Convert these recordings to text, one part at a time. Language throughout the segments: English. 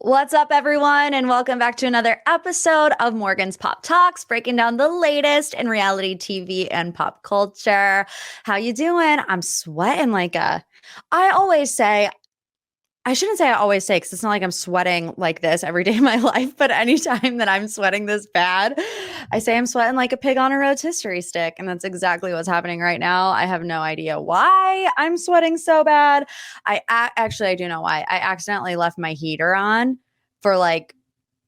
What's up, everyone, and welcome back to another episode of Morgan's Pop Talks, breaking down the latest in reality TV and pop culture. How you doing? I'm sweating like I always say, I shouldn't say I always say, because it's not like I'm sweating like this every day of my life, but anytime that I'm sweating this bad, I say I'm sweating like a pig on a rotisserie stick, and that's exactly what's happening right now. I have no idea why I'm sweating so bad. Actually, I do know why. I accidentally left my heater on for like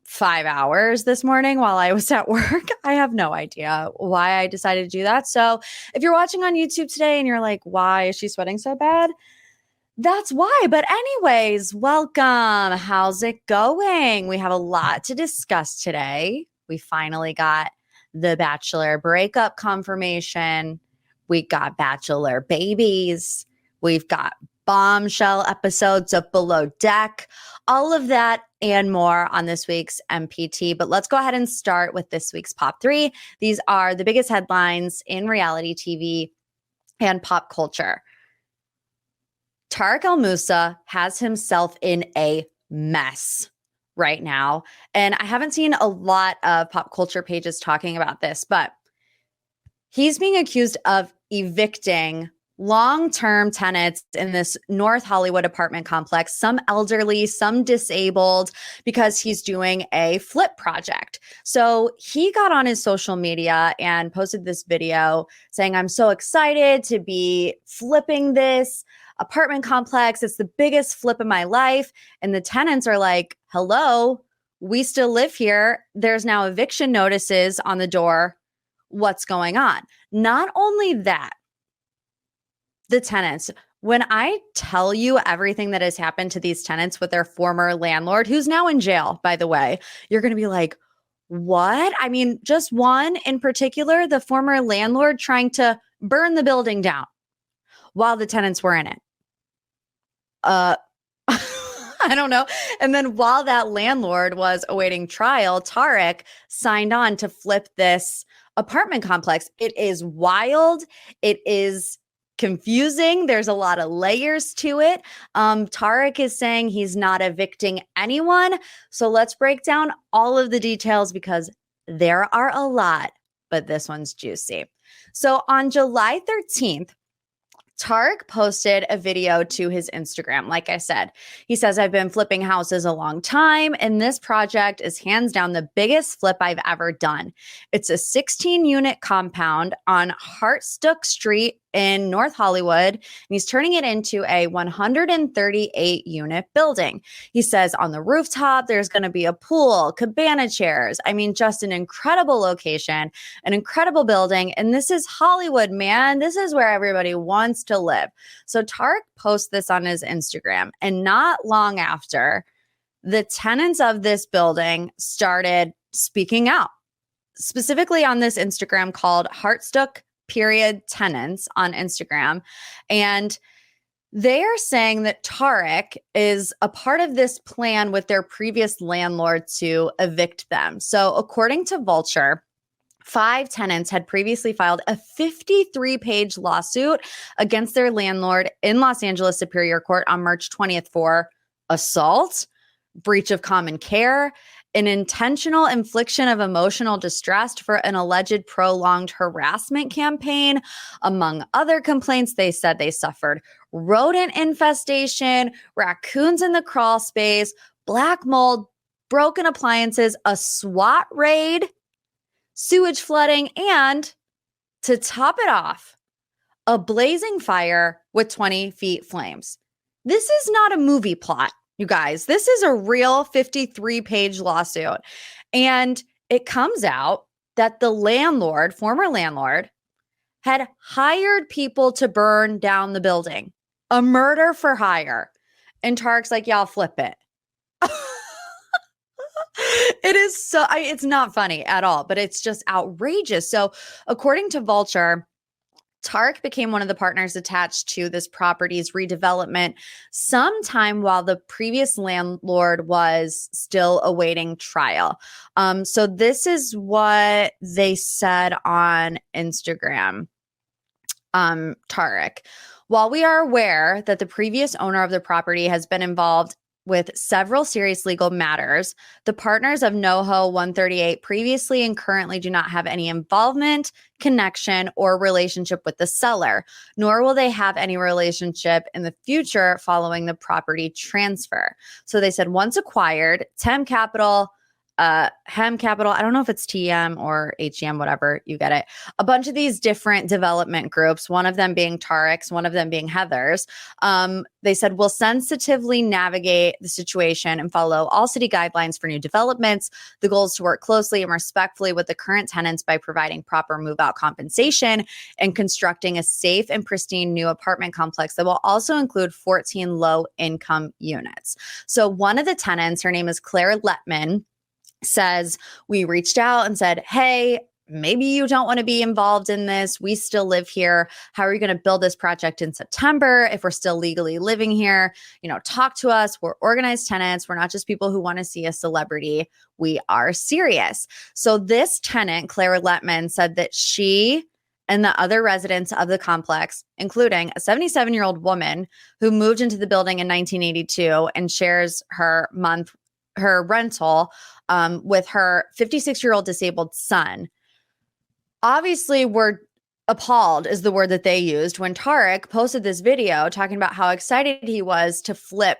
5 hours this morning while I was at work. I have no idea why I decided to do that. So if you're watching on YouTube today and you're like, why is she sweating so bad? That's why. But anyways, welcome. How's it going? We have a lot to discuss today. We finally got the Bachelor breakup confirmation. We got Bachelor babies. We've got bombshell episodes of Below Deck. All of that and more on this week's MPT. But let's go ahead and start with this week's Pop 3. These are the biggest headlines in reality TV and pop culture. Tarek El Moussa has himself in a mess right now. And I haven't seen a lot of pop culture pages talking about this, but he's being accused of evicting long-term tenants in this North Hollywood apartment complex, some elderly, some disabled, because he's doing a flip project. So he got on his social media and posted this video saying, I'm so excited to be flipping this apartment complex. It's the biggest flip of my life. And the tenants are like, hello, we still live here. There's now eviction notices on the door. What's going on? Not only that, the tenants, when I tell you everything that has happened to these tenants with their former landlord, who's now in jail, by the way, you're going to be like, what? I mean, just one in particular, the former landlord trying to burn the building down while the tenants were in it. I don't know. And then while that landlord was awaiting trial, Tarek signed on to flip this apartment complex. It is wild. It is confusing. There's a lot of layers to it. Tarek is saying he's not evicting anyone. So let's break down all of the details because there are a lot, but this one's juicy. So on July 13th, Tarek posted a video to his Instagram. Like I said, he says, I've been flipping houses a long time, and this project is hands down the biggest flip I've ever done. It's a 16-unit compound on Hartstook Street in North Hollywood, and he's turning it into a 138-unit building. He says on the rooftop, there's going to be a pool, cabana chairs. I mean, just an incredible location, an incredible building. And this is Hollywood, man. This is where everybody wants to live. So Tarek posts this on his Instagram, and not long after, the tenants of this building started speaking out, specifically on this Instagram called Hartstook Tenants on Instagram. And they are saying that Tarek is a part of this plan with their previous landlord to evict them. So according to Vulture, 5 tenants had previously filed a 53-page lawsuit against their landlord in Los Angeles Superior Court on March 20th for assault, breach of common care, an intentional infliction of emotional distress for an alleged prolonged harassment campaign. Among other complaints, they said they suffered rodent infestation, raccoons in the crawl space, black mold, broken appliances, a SWAT raid, sewage flooding, and to top it off, a blazing fire with 20 feet flames. This is not a movie plot, you guys. This is a real 53-page lawsuit. And it comes out that the landlord, former landlord, had hired people to burn down the building. A murder for hire. And Tarek's like, yeah, I'll flip it. It is so, it's not funny at all, but it's just outrageous. So according to Vulture, Tarek became one of the partners attached to this property's redevelopment sometime while the previous landlord was still awaiting trial. So this is what they said on Instagram. Tarek, while we are aware that the previous owner of the property has been involved with several serious legal matters. The partners of NoHo 138 previously and currently do not have any involvement, connection, or relationship with the seller, nor will they have any relationship in the future following the property transfer. So they said once acquired, TEM Capital, Hem Capital, I don't know if it's TM or HEM, whatever, you get it. A bunch of these different development groups, one of them being Tariq's, one of them being Heather's. They said, we'll sensitively navigate the situation and follow all city guidelines for new developments. The goal is to work closely and respectfully with the current tenants by providing proper move-out compensation and constructing a safe and pristine new apartment complex that will also include 14 low-income units. So one of the tenants, her name is Claire Letman, says, we reached out and said, hey, maybe you don't want to be involved in this. We still live here. How are you going to build this project in September if we're still legally living here? Talk to us. We're organized tenants. We're not just people who want to see a celebrity. We are serious. So this tenant, Claire Letman, said that she and the other residents of the complex, including a 77-year-old woman who moved into the building in 1982 and shares her rental with her 56-year-old disabled son, obviously were appalled is the word that they used when Tarek posted this video talking about how excited he was to flip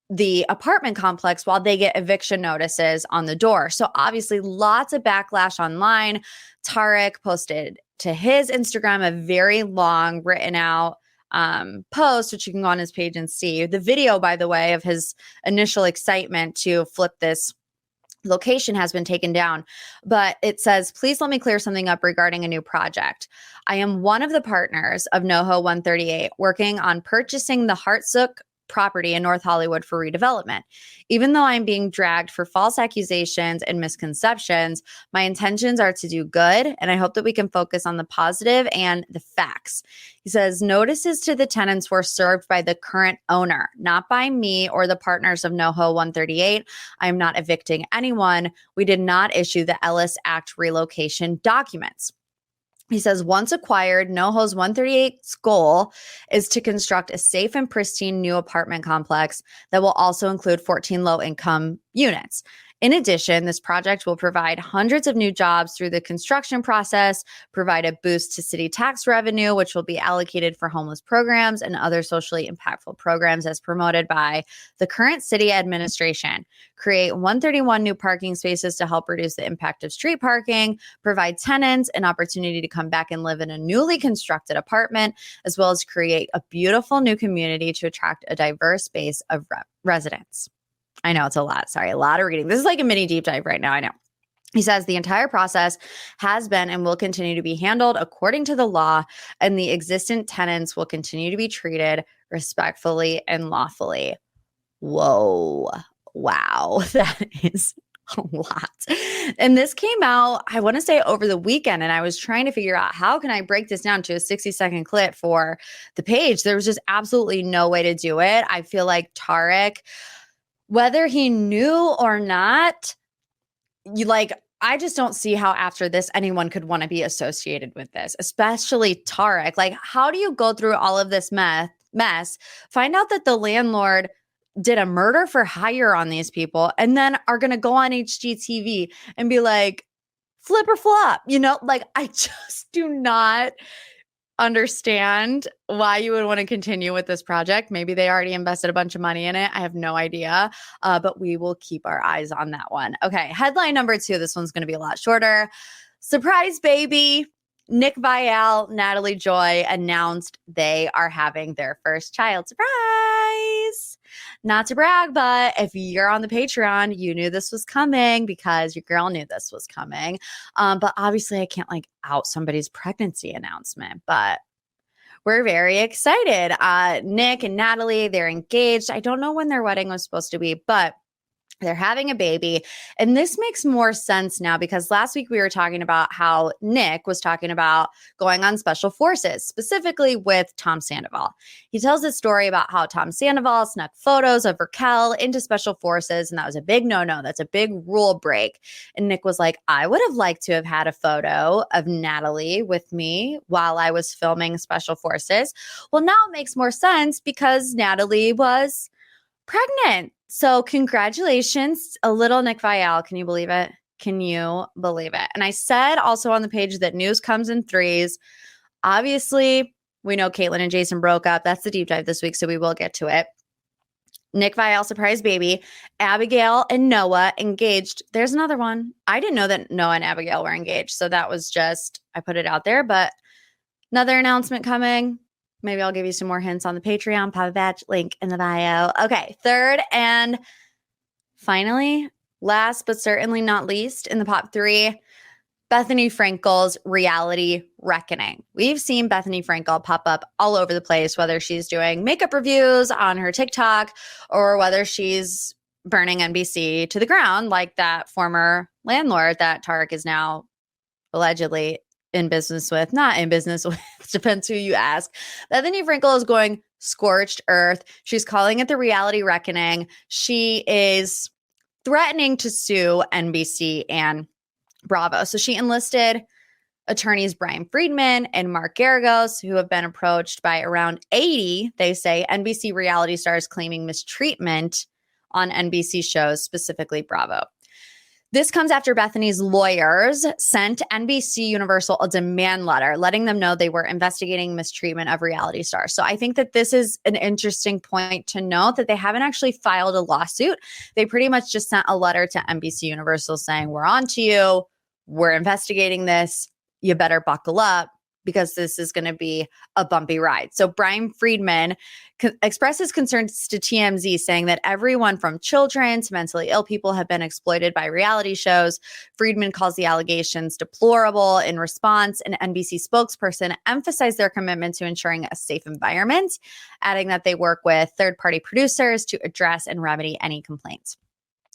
the apartment complex while they get eviction notices on the door. So obviously lots of backlash online. Tarek posted to his Instagram a very long written out post, which you can go on his page and see. The video, by the way, of his initial excitement to flip this location has been taken down, but it says, please let me clear something up regarding a new project. I am one of the partners of NoHo 138 working on purchasing the Hartsook property in North Hollywood for redevelopment. Even though I'm being dragged for false accusations and misconceptions, my intentions are to do good, and I hope that we can focus on the positive and the facts. He says, notices to the tenants were served by the current owner, not by me or the partners of NoHo 138. I am not evicting anyone. We did not issue the Ellis Act relocation documents. He says, once acquired, NoHo's 138's goal is to construct a safe and pristine new apartment complex that will also include 14 low-income units. In addition, this project will provide hundreds of new jobs through the construction process, provide a boost to city tax revenue, which will be allocated for homeless programs and other socially impactful programs as promoted by the current city administration, create 131 new parking spaces to help reduce the impact of street parking, provide tenants an opportunity to come back and live in a newly constructed apartment, as well as create a beautiful new community to attract a diverse base of residents. I know it's a lot. Sorry, a lot of reading. This is like a mini deep dive right now. I know. He says the entire process has been and will continue to be handled according to the law, and the existing tenants will continue to be treated respectfully and lawfully. Whoa. Wow. That is a lot. And this came out, I want to say over the weekend, and I was trying to figure out how can I break this down to a 60-second clip for the page. There was just absolutely no way to do it. I feel like Tarek, whether he knew or not, I just don't see how after this anyone could want to be associated with this, especially Tarek. Like, how do you go through all of this mess, find out that the landlord did a murder for hire on these people, and then are going to go on HGTV and be like, flip or flop? I just do not understand why you would want to continue with this project. Maybe they already invested a bunch of money in it. I have no idea, but we will keep our eyes on that one. Okay, headline number 2. This one's going to be a lot shorter. Surprise baby. Nick Viall, Natalie Joy announced they are having their first child. Surprise! Not to brag, but if you're on the Patreon, you knew this was coming because your girl knew this was coming. But obviously I can't out somebody's pregnancy announcement, but we're very excited. Nick and Natalie, they're engaged. I don't know when their wedding was supposed to be, but they're having a baby. And this makes more sense now because last week we were talking about how Nick was talking about going on special forces, specifically with Tom Sandoval. He tells a story about how Tom Sandoval snuck photos of Raquel into special forces, and that was a big no-no. That's a big rule break. And Nick was like, I would have liked to have had a photo of Natalie with me while I was filming special forces. Well, now it makes more sense because Natalie was pregnant. So congratulations, a little Nick Viall. Can you believe it? Can you believe it? And I said also on the page that news comes in threes. Obviously, we know Kaitlyn and Jason broke up. That's the deep dive this week, so we will get to it. Nick Viall, surprise baby. Abigail and Noah engaged. There's another one. I didn't know that Noah and Abigail were engaged, so that was just, I put it out there, but another announcement coming. Maybe I'll give you some more hints on the Patreon, Papa Batch, link in the bio. Okay, third and finally, last but certainly not least in the pop three, Bethenny Frankel's reality reckoning. We've seen Bethenny Frankel pop up all over the place, whether she's doing makeup reviews on her TikTok or whether she's burning NBC to the ground like that former landlord that Tarek is now allegedly in business with, not in business with, depends who you ask. Bethenny Frankel is going scorched earth. She's calling it the reality reckoning. She is threatening to sue NBC and Bravo. So she enlisted attorneys Brian Friedman and Mark Garagos, who have been approached by around 80, they say, NBC reality stars claiming mistreatment on NBC shows, specifically Bravo. This comes after Bethenny's lawyers sent NBC Universal a demand letter letting them know they were investigating mistreatment of reality stars. So I think that this is an interesting point to note that they haven't actually filed a lawsuit. They pretty much just sent a letter to NBC Universal saying, we're on to you. We're investigating this. You better buckle up because this is going to be a bumpy ride. So Brian Friedman expresses concerns to TMZ, saying that everyone from children to mentally ill people have been exploited by reality shows. Friedman calls the allegations deplorable. In response, an NBC spokesperson emphasized their commitment to ensuring a safe environment, adding that they work with third-party producers to address and remedy any complaints.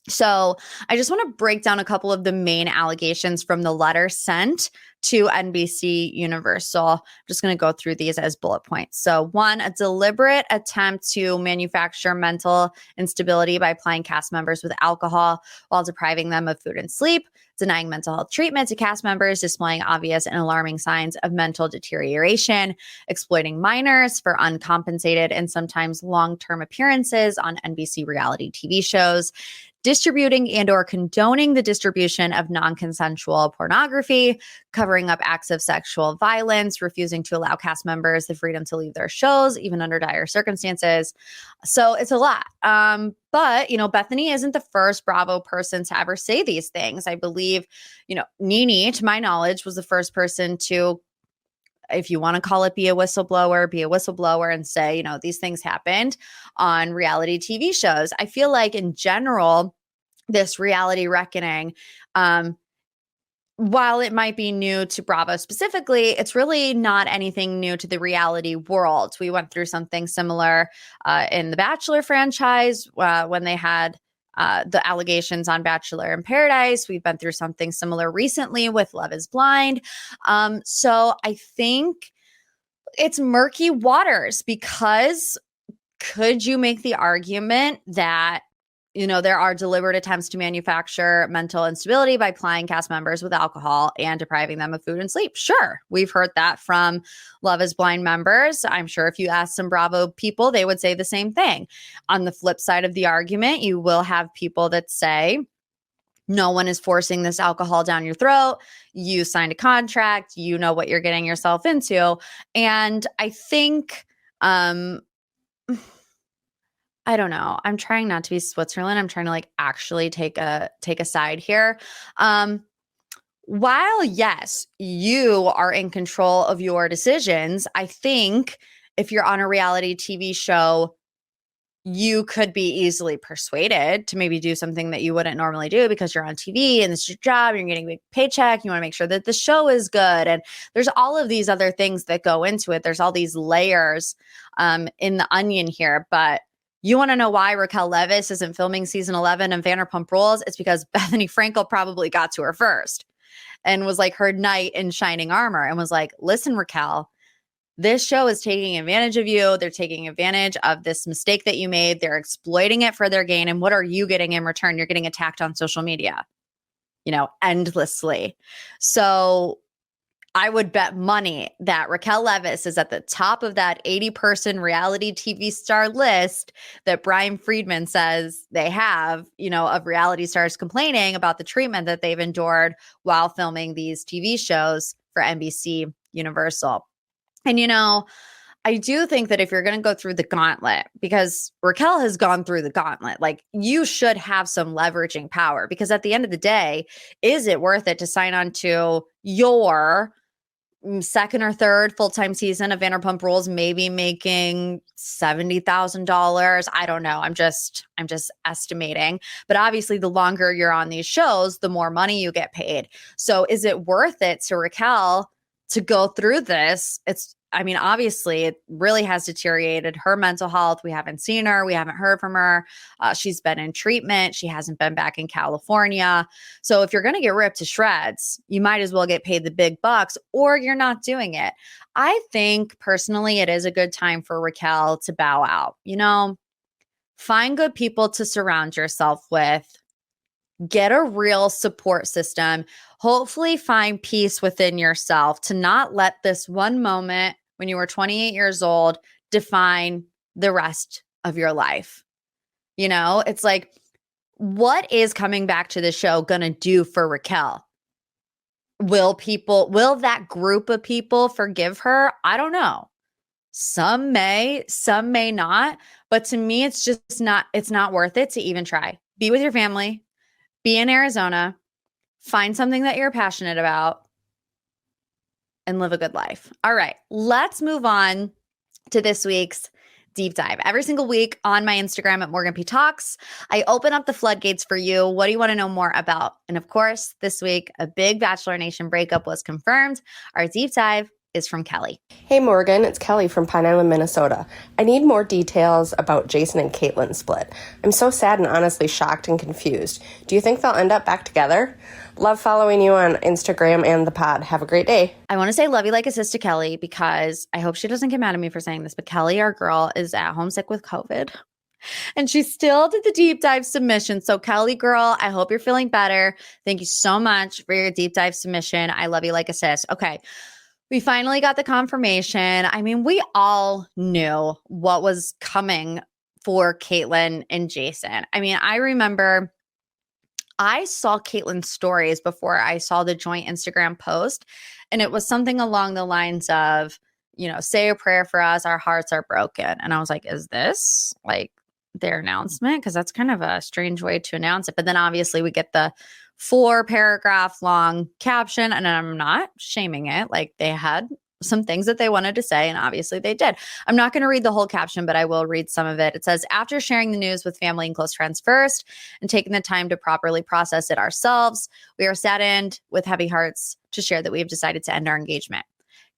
So I just want to break down a couple of the main allegations from the letter sent to NBC Universal. I'm just going to go through these as bullet points. So one, a deliberate attempt to manufacture mental instability by applying cast members with alcohol while depriving them of food and sleep, denying mental health treatment to cast members, displaying obvious and alarming signs of mental deterioration, exploiting minors for uncompensated and sometimes long-term appearances on NBC reality TV shows, distributing and or condoning the distribution of non-consensual pornography, covering up acts of sexual violence, refusing to allow cast members the freedom to leave their shows, even under dire circumstances. So it's a lot. But, Bethenny isn't the first Bravo person to ever say these things. I believe, Nene, to my knowledge, was the first person to, if you want to call it be a whistleblower and say, these things happened on reality TV shows. I feel like in general, this reality reckoning, while it might be new to Bravo specifically, it's really not anything new to the reality world. We went through something similar in the Bachelor franchise when they had the allegations on Bachelor in Paradise. We've been through something similar recently with Love is Blind. So I think it's murky waters because could you make the argument that, there are deliberate attempts to manufacture mental instability by plying cast members with alcohol and depriving them of food and sleep? Sure. We've heard that from Love is Blind members. I'm sure if you ask some Bravo people, they would say the same thing. On the flip side of the argument, you will have people that say, no one is forcing this alcohol down your throat. You signed a contract. You know what you're getting yourself into. And I think, I don't know. I'm trying not to be Switzerland. I'm trying to actually take a side here. While yes, you are in control of your decisions, I think if you're on a reality TV show, you could be easily persuaded to maybe do something that you wouldn't normally do because you're on TV and it's your job, you're getting a big paycheck, you want to make sure that the show is good. And there's all of these other things that go into it. There's all these layers in the onion here. But you want to know why Raquel Leviss isn't filming season 11 of Vanderpump Rules? It's because Bethenny Frankel probably got to her first and was like her knight in shining armor and was like, listen, Raquel, this show is taking advantage of you. They're taking advantage of this mistake that you made. They're exploiting it for their gain. And what are you getting in return? You're getting attacked on social media, endlessly. So I would bet money that Raquel Leviss is at the top of that 80-person reality TV star list that Brian Friedman says they have, of reality stars complaining about the treatment that they've endured while filming these TV shows for NBC Universal. And, I do think that if you're going to go through the gauntlet, because Raquel has gone through the gauntlet, like you should have some leveraging power, because at the end of the day, is it worth it to sign on to your second or third full-time season of Vanderpump Rules, maybe making $70,000? I don't know. I'm just estimating. But obviously, the longer you're on these shows, the more money you get paid. So is it worth it to Raquel to go through this? Obviously, it really has deteriorated her mental health. We haven't seen her. We haven't heard from her. She's been in treatment. She hasn't been back in California. So if you're going to get ripped to shreds, you might as well get paid the big bucks, or you're not doing it. I think personally, it is a good time for Raquel to bow out. Find good people to surround yourself with. Get a real support system. Hopefully find peace within yourself to not let this one moment when you were 28 years old define the rest of your life. It's like, what is coming back to the show going to do for Raquel? Will that group of people forgive her? I don't know. Some may not. But to me, it's not worth it to even try. Be with your family. Be in Arizona. Find something that you're passionate about and live a good life. All right, let's move on to this week's deep dive. Every single week on my Instagram at Morgan P Talks, I open up the floodgates for you. What do you want to know more about? And of course, this week, a big Bachelor Nation breakup was confirmed. Our deep dive is from Kelly. Hey Morgan, it's Kelly from Pine Island, Minnesota. I need more details about Jason and Kaitlyn's split. I'm so sad and honestly shocked and confused. Do you think they'll end up back together? Love following you on Instagram and the pod. Have a great day. I want to say love you like a sis to Kelly, because I hope she doesn't get mad at me for saying this, but Kelly, our girl, is at home sick with COVID. And she still did the deep dive submission. So Kelly, girl, I hope you're feeling better. Thank you so much for your deep dive submission. I love you like a sis. Okay. We finally got the confirmation. We all knew what was coming for Kaitlyn and Jason. I remember I saw Kaitlyn's stories before I saw the joint Instagram post, and it was something along the lines of, say a prayer for us, our hearts are broken. And I was like, is this like their announcement? Because that's kind of a strange way to announce it. But then obviously we get the 4-paragraph long caption, and I'm not shaming it. Like, they had some things that they wanted to say, and obviously they did. I'm not going to read the whole caption, but I will read some of it. It says, after sharing the news with family and close friends first and taking the time to properly process it ourselves, we are saddened with heavy hearts to share that we have decided to end our engagement.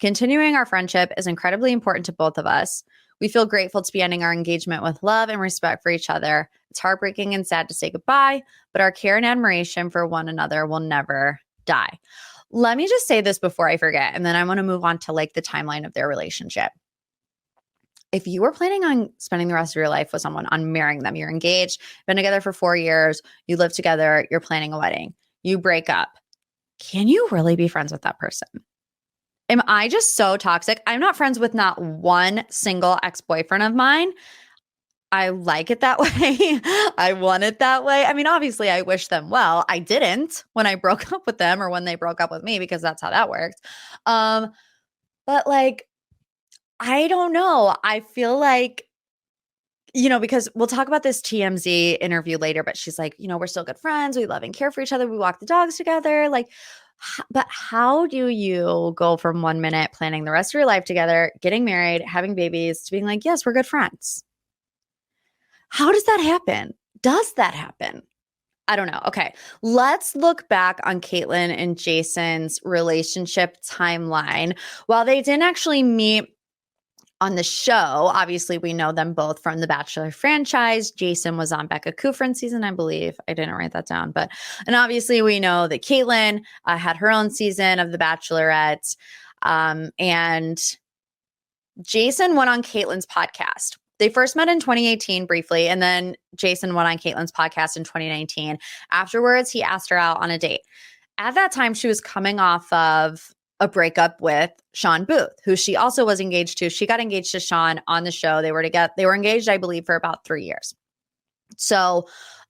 Continuing our friendship is incredibly important to both of us. We feel grateful to be ending our engagement with love and respect for each other. It's heartbreaking and sad to say goodbye, but our care and admiration for one another will never die. Let me just say this before I forget, and then I want to move on to like the timeline of their relationship. If you were planning on spending the rest of your life with someone, on marrying them, you're engaged, been together for 4 years, you live together, you're planning a wedding, you break up, can you really be friends with that person? Am I just so toxic? I'm not friends with not one single ex-boyfriend of mine. I like it that way. I want it that way. Obviously, I wish them well. I didn't when I broke up with them or when they broke up with me, because that's how that worked. But like, I don't know. I feel like, because we'll talk about this TMZ interview later, but she's like, we're still good friends. We love and care for each other. We walk the dogs together. Like, but how do you go from 1 minute planning the rest of your life together, getting married, having babies, to being like, yes, we're good friends? How does that happen? Does that happen? I don't know. Okay, let's look back on Kaitlyn and Jason's relationship timeline. While they didn't actually meet on the show, obviously we know them both from the Bachelor franchise. Jason was on Becca Kufrin's season, I believe. I didn't write that down, and obviously we know that Kaitlyn had her own season of The Bachelorette, and Jason went on Kaitlyn's podcast. They first met in 2018 briefly, and then Jason went on Kaitlyn's podcast in 2019. Afterwards, he asked her out on a date. At that time, she was coming off of a breakup with Sean Booth, who she also was engaged to. She got engaged to Sean on the show. They were engaged, I believe, for about 3 years. So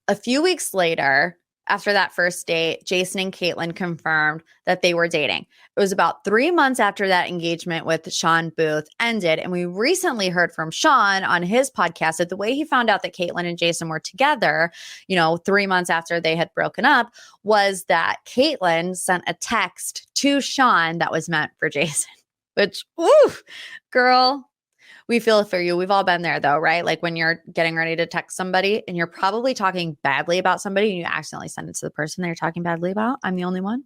a few weeks later, after that first date, Jason and Kaitlyn confirmed that they were dating. It was about 3 months after that engagement with Sean Booth ended. And we recently heard from Sean on his podcast that the way he found out that Kaitlyn and Jason were together, 3 months after they had broken up, was that Kaitlyn sent a text to Sean that was meant for Jason, which, girl, we feel for you. We've all been there though, right? Like when you're getting ready to text somebody and you're probably talking badly about somebody and you accidentally send it to the person that you're talking badly about. I'm the only one?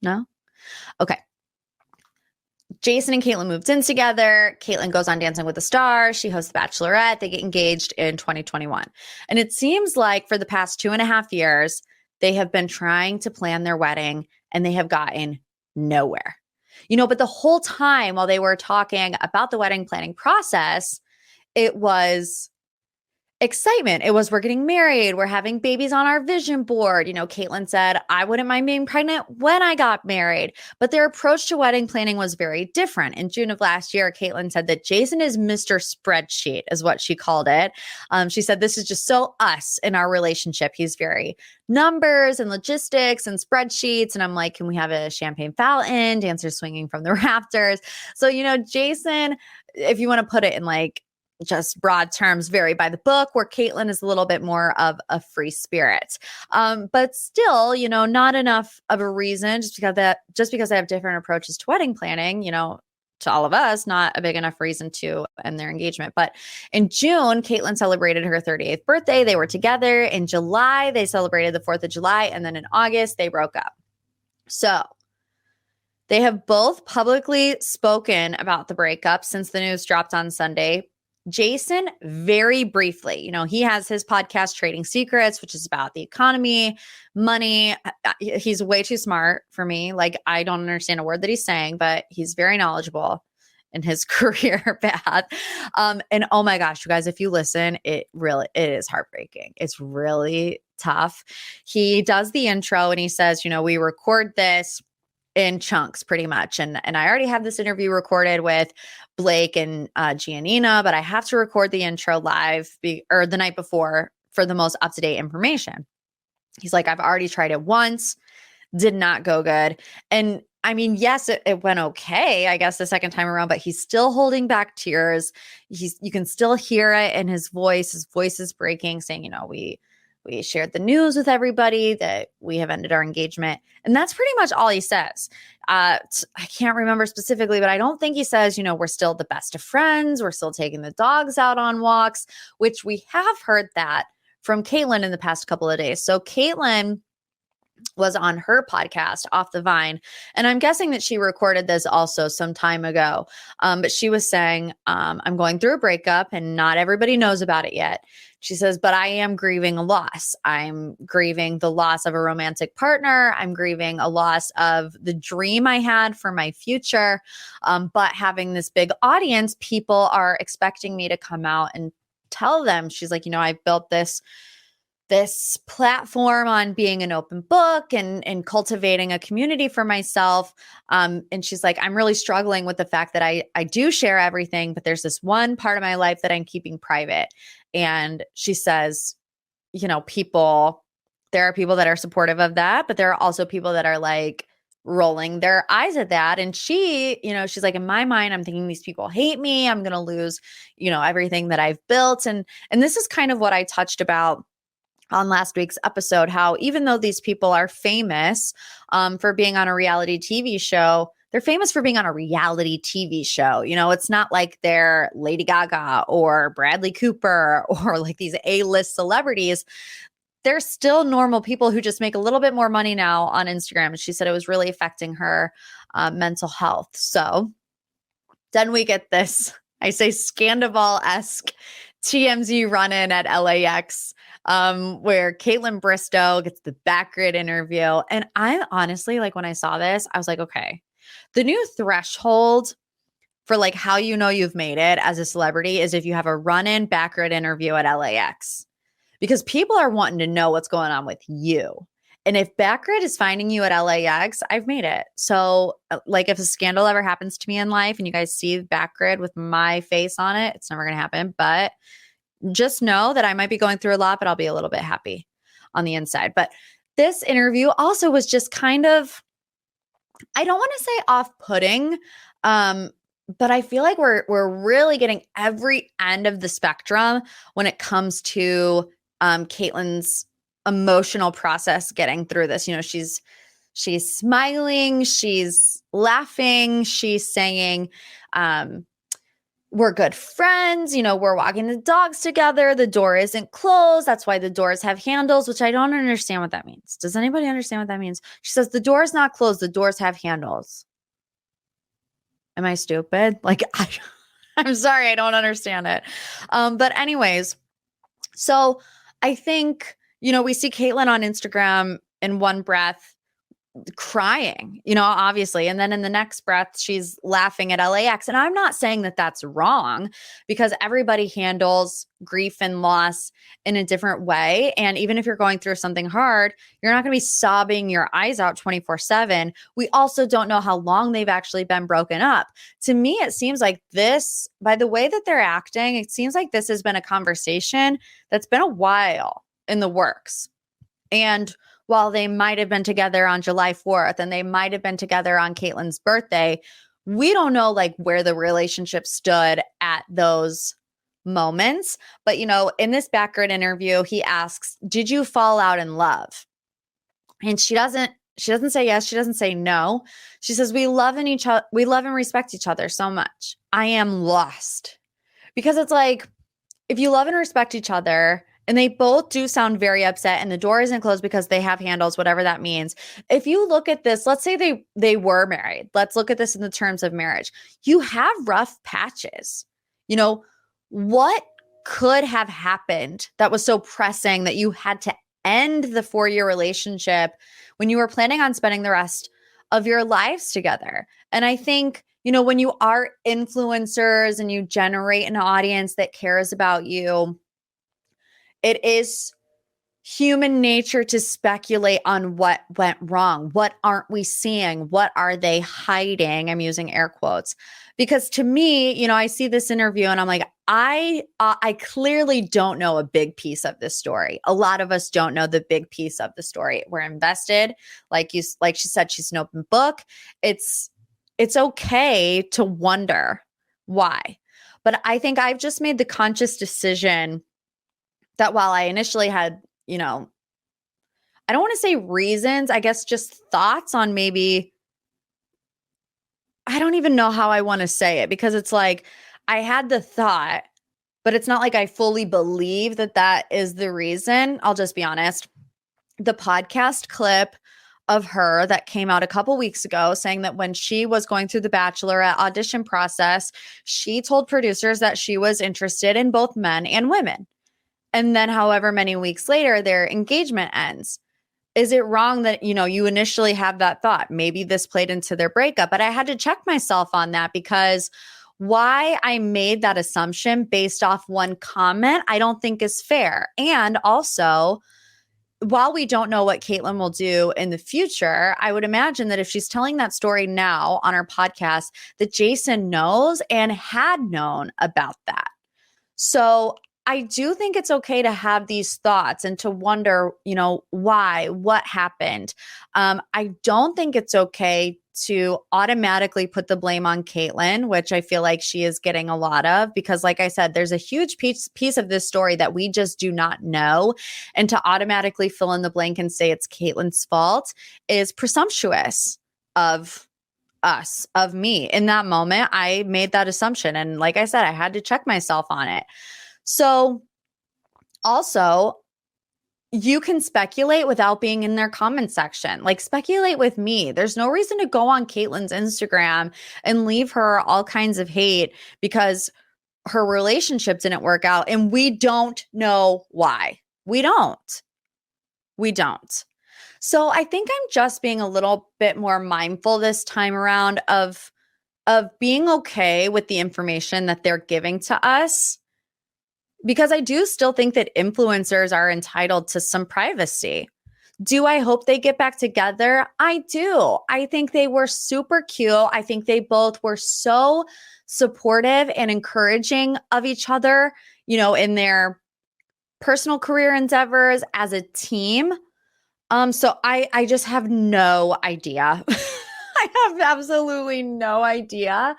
No? Okay. Jason and Kaitlyn moved in together. Kaitlyn goes on Dancing with the Stars. She hosts The Bachelorette. They get engaged in 2021. And it seems like for the past 2.5 years, they have been trying to plan their wedding and they have gotten nowhere. But the whole time while they were talking about the wedding planning process, it was excitement. It was, we're getting married. We're having babies on our vision board. Kaitlyn said, I wouldn't mind being pregnant when I got married. But their approach to wedding planning was very different. In June of last year, Kaitlyn said that Jason is Mr. Spreadsheet, is what she called it. She said, this is just so us in our relationship. He's very numbers and logistics and spreadsheets. And I'm like, can we have a champagne fountain, dancers swinging from the rafters? So, Jason, if you want to put it in like just broad terms, vary by the book, where Kaitlyn is a little bit more of a free spirit. But still, not enough of a reason just because they have different approaches to wedding planning, to all of us, not a big enough reason to end their engagement. But in June, Kaitlyn celebrated her 38th birthday. They were together. In July, they celebrated the 4th of July. And then in August, they broke up. So they have both publicly spoken about the breakup since the news dropped on Sunday. Jason, very briefly, he has his podcast, Trading Secrets, which is about the economy, money. He's way too smart for me. Like, I don't understand a word that he's saying, but he's very knowledgeable in his career path. And oh my gosh, you guys, if you listen, it is heartbreaking. It's really tough. He does the intro and he says, we record this in chunks pretty much. And I already have this interview recorded with Blake and Giannina, but I have to record the intro live or the night before for the most up-to-date information. He's like, I've already tried it once, did not go good. And I mean, yes, it went okay, I guess the second time around, but he's still holding back tears. You can still hear it in his voice. His voice is breaking, saying, we shared the news with everybody that we have ended our engagement. And that's pretty much all he says. I can't remember specifically, but I don't think he says, we're still the best of friends. We're still taking the dogs out on walks, which we have heard that from Kaitlyn in the past couple of days. So Kaitlyn was on her podcast, Off the Vine. And I'm guessing that she recorded this also some time ago. But she was saying, I'm going through a breakup and not everybody knows about it yet. She says, but I am grieving a loss. I'm grieving the loss of a romantic partner. I'm grieving a loss of the dream I had for my future. But having this big audience, people are expecting me to come out and tell them. She's like, I've built this platform on being an open book and cultivating a community for myself. And she's like, I'm really struggling with the fact that I do share everything, but there's this one part of my life that I'm keeping private. And she says, there are people that are supportive of that, but there are also people that are like rolling their eyes at that. And she, she's like, in my mind, I'm thinking these people hate me. I'm going to lose, everything that I've built. And this is kind of what I touched about on last week's episode, how even though these people are famous for being on a reality TV show, they're famous for being on a reality TV show. It's not like they're Lady Gaga or Bradley Cooper or like these A-list celebrities. They're still normal people who just make a little bit more money now on Instagram. She said it was really affecting her mental health. So then we get this, I say, Scandival-esque TMZ run-in at LAX, where Kaitlyn Bristowe gets the backgrid interview. And I honestly, like when I saw this, I was like, okay, the new threshold for like how you've made it as a celebrity is if you have a run-in backgrid interview at LAX, because people are wanting to know what's going on with you. And if Backgrid is finding you at LAX, I've made it. So like if a scandal ever happens to me in life and you guys see Backgrid with my face on it, it's never going to happen. But just know that I might be going through a lot, but I'll be a little bit happy on the inside. But this interview also was just kind of, I don't want to say off-putting, but I feel like we're really getting every end of the spectrum when it comes to Kaitlyn's emotional process getting through this. You know, she's smiling, she's laughing, she's saying, we're good friends, you know, we're walking the dogs together, the door isn't closed, that's why the doors have handles, which I don't understand what that means. Does anybody understand what that means? She says the door is not closed, the doors have handles. Am I stupid? Like, I'm sorry, I don't understand it. But anyways, so I think, you know, we see Kaitlyn on Instagram in one breath crying, you know, obviously. And then in the next breath, she's laughing at LAX. And I'm not saying that that's wrong because everybody handles grief and loss in a different way. And even if you're going through something hard, you're not going to be sobbing your eyes out 24/7. We also don't know how long they've actually been broken up. To me, it seems like this, by the way that they're acting, it seems like this has been a conversation that's been a while in the works. And while they might have been together on July 4th and they might have been together on Kaitlyn's birthday, we don't know like where the relationship stood at those moments. But, you know, in this Backgrid interview, he asks, did you fall out in love? And she doesn't say yes. She doesn't say no. She says, we love and respect each other so much. I am lost. Because it's like, if you love and respect each other, and they both do sound very upset and the door isn't closed because they have handles, whatever that means. If you look at this, let's say they were married. Let's look at this in the terms of marriage. You have rough patches. You know, what could have happened that was so pressing that you had to end the 4-year relationship when you were planning on spending the rest of your lives together? And I think, you know, when you are influencers and you generate an audience that cares about you, it is human nature to speculate on what went wrong. What aren't we seeing? What are they hiding? I'm using air quotes. Because to me, you know, I see this interview and I'm like, I clearly don't know a big piece of this story. A lot of us don't know the big piece of the story. We're invested. Like she said, she's an open book. It's okay to wonder why. But I think I've just made the conscious decision that while I initially had, you know, I don't want to say reasons, I guess just thoughts on maybe, I don't even know how I want to say it because it's like I had the thought, but it's not like I fully believe that that is the reason. I'll just be honest. The podcast clip of her that came out a couple weeks ago saying that when she was going through the Bachelorette audition process, she told producers that she was interested in both men and women. And then however many weeks later, their engagement ends. Is it wrong that, you know, you initially have that thought? Maybe this played into their breakup, but I had to check myself on that because why I made that assumption based off one comment, I don't think is fair. And also, while we don't know what Kaitlyn will do in the future, I would imagine that if she's telling that story now on our podcast, that Jason knows and had known about that. So I do think it's okay to have these thoughts and to wonder, you know, why, what happened. I don't think it's okay to automatically put the blame on Kaitlyn, which I feel like she is getting a lot of, because like I said, there's a huge piece of this story that we just do not know. And to automatically fill in the blank and say it's Kaitlyn's fault is presumptuous of us, of me. In that moment, I made that assumption. And like I said, I had to check myself on it. So also, you can speculate without being in their comment section. Like speculate with me. There's no reason to go on Kaitlyn's Instagram and leave her all kinds of hate because her relationship didn't work out. And we don't know why. We don't. So I think I'm just being a little bit more mindful this time around of being okay with the information that they're giving to us. Because I do still think that influencers are entitled to some privacy. Do I hope they get back together? I do. I think they were super cute. I think they both were so supportive and encouraging of each other, in their personal career endeavors as a team. So I just have no idea. I have absolutely no idea.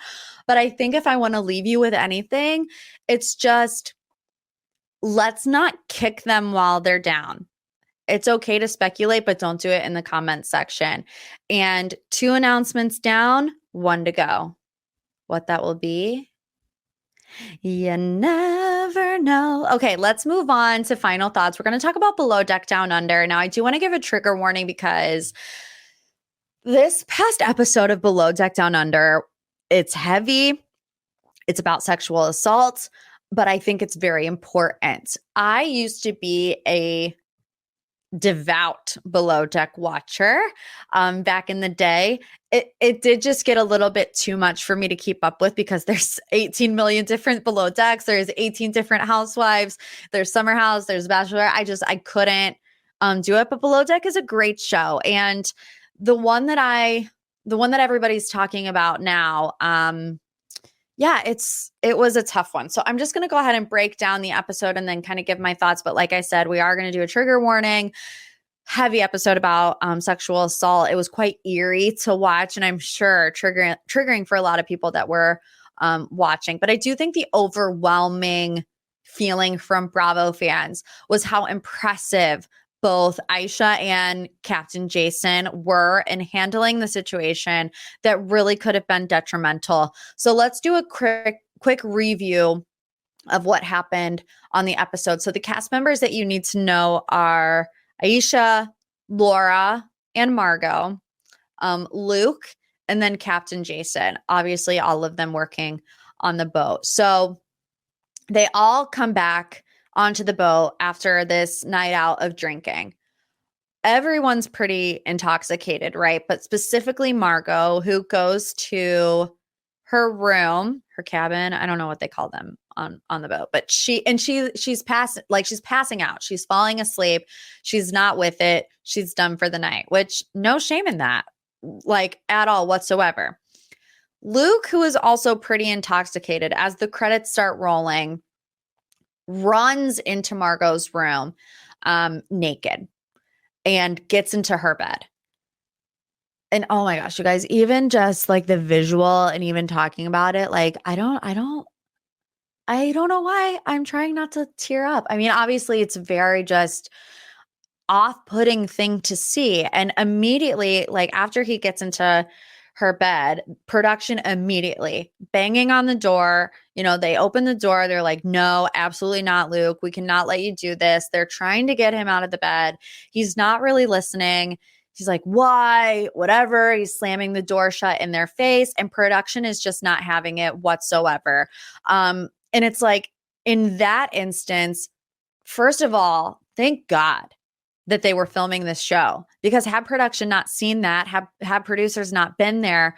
But I think if I want to leave you with anything, it's just let's not kick them while they're down. It's okay to speculate, but don't do it in the comments section. And 2 announcements down, 1 to go. What that will be? You never know. Okay, let's move on to final thoughts. We're going to talk about Below Deck Down Under. Now, I do want to give a trigger warning because this past episode of Below Deck Down Under, it's heavy. It's about sexual assault, but I think it's very important. I used to be a devout Below Deck watcher back in the day. It did just get a little bit too much for me to keep up with because there's 18 million different Below Decks. There's 18 different housewives. There's Summer House. There's Bachelor. I couldn't do it. But Below Deck is a great show. And the one that everybody's talking about now, yeah, it was a tough one. So I'm just going to go ahead and break down the episode and then kind of give my thoughts. But like I said, we are going to do a trigger warning, heavy episode about sexual assault. It was quite eerie to watch, and I'm sure triggering for a lot of people that were watching. But I do think the overwhelming feeling from Bravo fans was how impressive both Aisha and Captain Jason were in handling the situation that really could have been detrimental. So let's do a quick review of what happened on the episode. So the cast members that you need to know are Aisha, Laura, and Margot, Luke, and then Captain Jason. Obviously, all of them working on the boat. So they all come back onto the boat after this night out of drinking. Everyone's pretty intoxicated, right? But specifically Margot, who goes to her room, her cabin. I don't know what they call them on the boat, but she's passing out. She's falling asleep. She's not with it. She's done for the night, which no shame in that, like at all whatsoever. Luke, who is also pretty intoxicated, as the credits start rolling, runs into Margot's room naked and gets into her bed. And oh my gosh, you guys, even just like the visual and even talking about it, like I don't know why I'm trying not to tear up. I mean, obviously it's very just off-putting thing to see. And immediately, like after he gets into her bed, production immediately banging on the door. They open the door. They're like, no, absolutely not, Luke. We cannot let you do this. They're trying to get him out of the bed. He's not really listening. He's like, why? Whatever. He's slamming the door shut in their face, and production is just not having it whatsoever. And it's like, in that instance, first of all, thank God that they were filming this show, because had production not seen that, had producers not been there,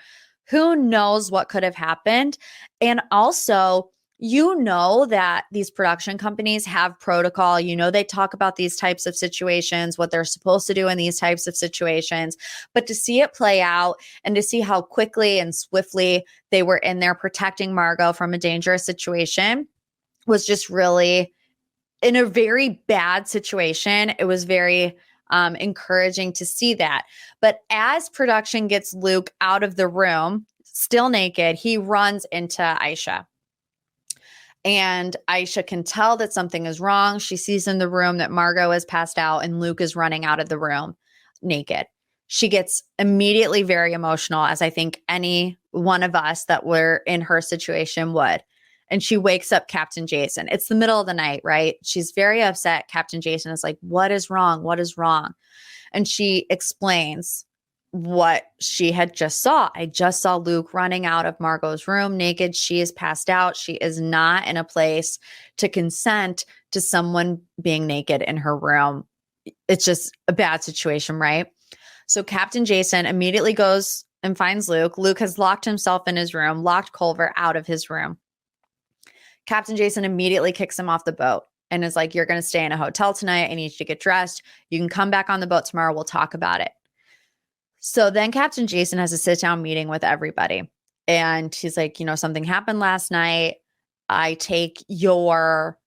who knows what could have happened. And also, that these production companies have protocol. They talk about these types of situations, what they're supposed to do in these types of situations. But to see it play out and to see how quickly and swiftly they were in there protecting Margot from a dangerous situation was just really, in a very bad situation, it was very encouraging to see that. But as production gets Luke out of the room, still naked, he runs into Aisha. And Aisha can tell that something is wrong. She sees in the room that Margot is passed out and Luke is running out of the room naked. She gets immediately very emotional, as I think any one of us that were in her situation would. And she wakes up Captain Jason. It's the middle of the night, right? She's very upset. Captain Jason is like, what is wrong? What is wrong? And she explains what she had just saw. I just saw Luke running out of Margot's room naked. She is passed out. She is not in a place to consent to someone being naked in her room. It's just a bad situation, right? So Captain Jason immediately goes and finds Luke. Luke has locked himself in his room, locked Culver out of his room. Captain Jason immediately kicks him off the boat. and is like, you're going to stay in a hotel tonight. I need you to get dressed. You can come back on the boat tomorrow. We'll talk about it. So then Captain Jason has a sit-down meeting with everybody. And he's like, something happened last night. I take your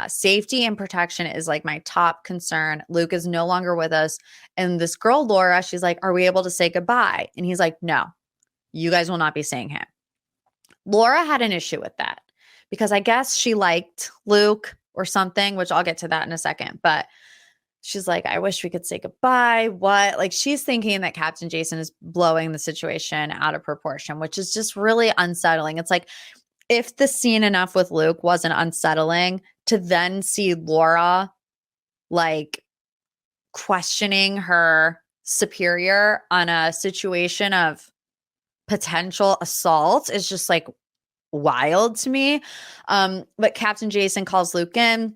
safety and protection is like my top concern. Luke is no longer with us. And this girl, Laura, she's like, are we able to say goodbye? And he's like, no, you guys will not be seeing him. Laura had an issue with that because I guess she liked Luke or something, which I'll get to that in a second. But she's like, I wish we could say goodbye. What? Like, she's thinking that Captain Jason is blowing the situation out of proportion, which is just really unsettling. It's like, if the scene enough with Luke wasn't unsettling, to then see Laura like questioning her superior on a situation of potential assault is just like wild to me. But Captain Jason calls Luke in.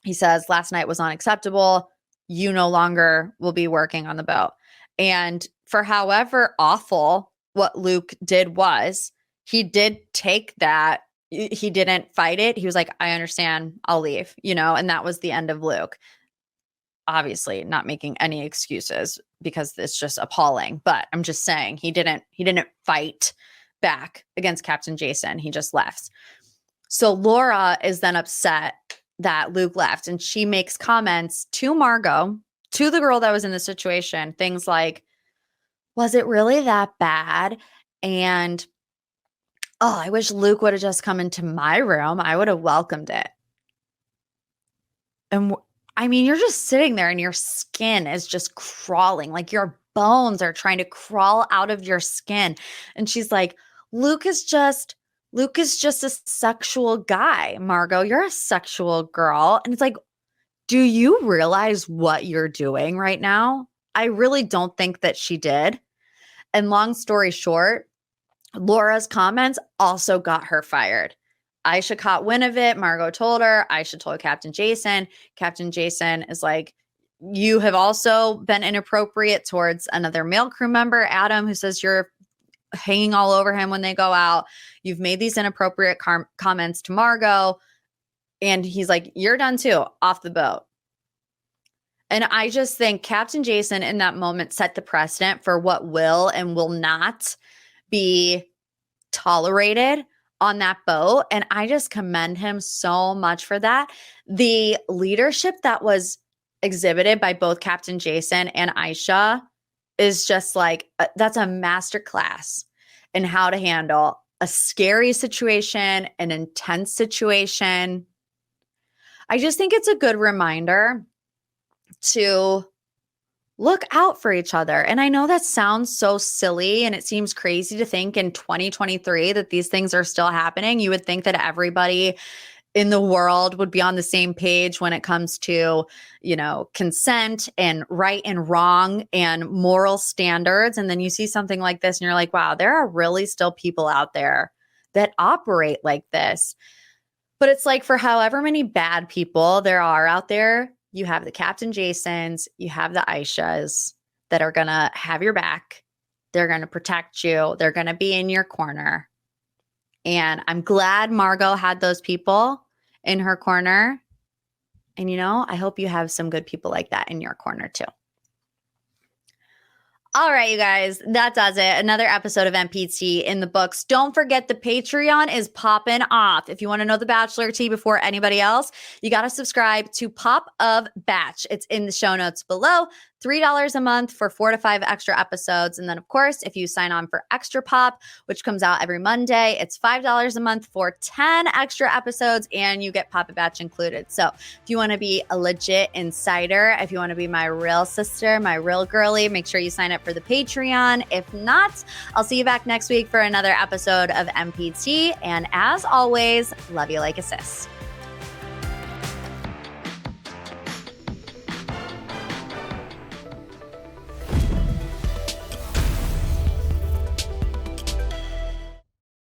He says, last night was unacceptable. You no longer will be working on the boat. And for however awful what Luke did was, he did take that. He didn't fight it. He was like, I understand. I'll leave, and that was the end of Luke. Obviously not making any excuses because it's just appalling, but I'm just saying he didn't fight back against Captain Jason. He just left. So Laura is then upset that Luke left, and she makes comments to Margot, to the girl that was in the situation, things like, was it really that bad? And I wish Luke would have just come into my room. I would have welcomed it. And I mean, you're just sitting there and your skin is just crawling. Like your bones are trying to crawl out of your skin. And she's like, Luke is just a sexual guy. Margot, you're a sexual girl. And it's like, do you realize what you're doing right now? I really don't think that she did. And long story short, Laura's comments also got her fired. Aisha caught wind of it. Margot told her. Aisha told Captain Jason. Captain Jason is like, you have also been inappropriate towards another male crew member, Adam, who says you're hanging all over him when they go out. You've made these inappropriate comments to Margot. And he's like, you're done too, off the boat. And I just think Captain Jason in that moment set the precedent for what will and will not be tolerated on that boat. And I just commend him so much for that. The leadership that was exhibited by both Captain Jason and Aisha is just like, that's a masterclass in how to handle a scary situation, an intense situation. I just think it's a good reminder to look out for each other. And I know that sounds so silly and it seems crazy to think in 2023 that these things are still happening. You would think that everybody in the world would be on the same page when it comes to, consent and right and wrong and moral standards. And then you see something like this and you're like, wow, there are really still people out there that operate like this. But it's like, for however many bad people there are out there, you have the Captain Jasons, you have the Aishas that are going to have your back. They're going to protect you. They're going to be in your corner. And I'm glad Margot had those people in her corner. And, I hope you have some good people like that in your corner too. All right, you guys, that does it. Another episode of MPT in the books. Don't forget the Patreon is popping off. If you want to know the Bachelor tea before anybody else, you got to subscribe to Pop of Batch. It's in the show notes below. $3 a month for 4 to 5 extra episodes. And then, of course, if you sign on for Extra Pop, which comes out every Monday, it's $5 a month for 10 extra episodes, and you get Pop of Batch included. So if you want to be a legit insider, if you want to be my real sister, my real girly, make sure you sign up for the Patreon. If not, I'll see you back next week for another episode of MPT. And as always, love you like a sis.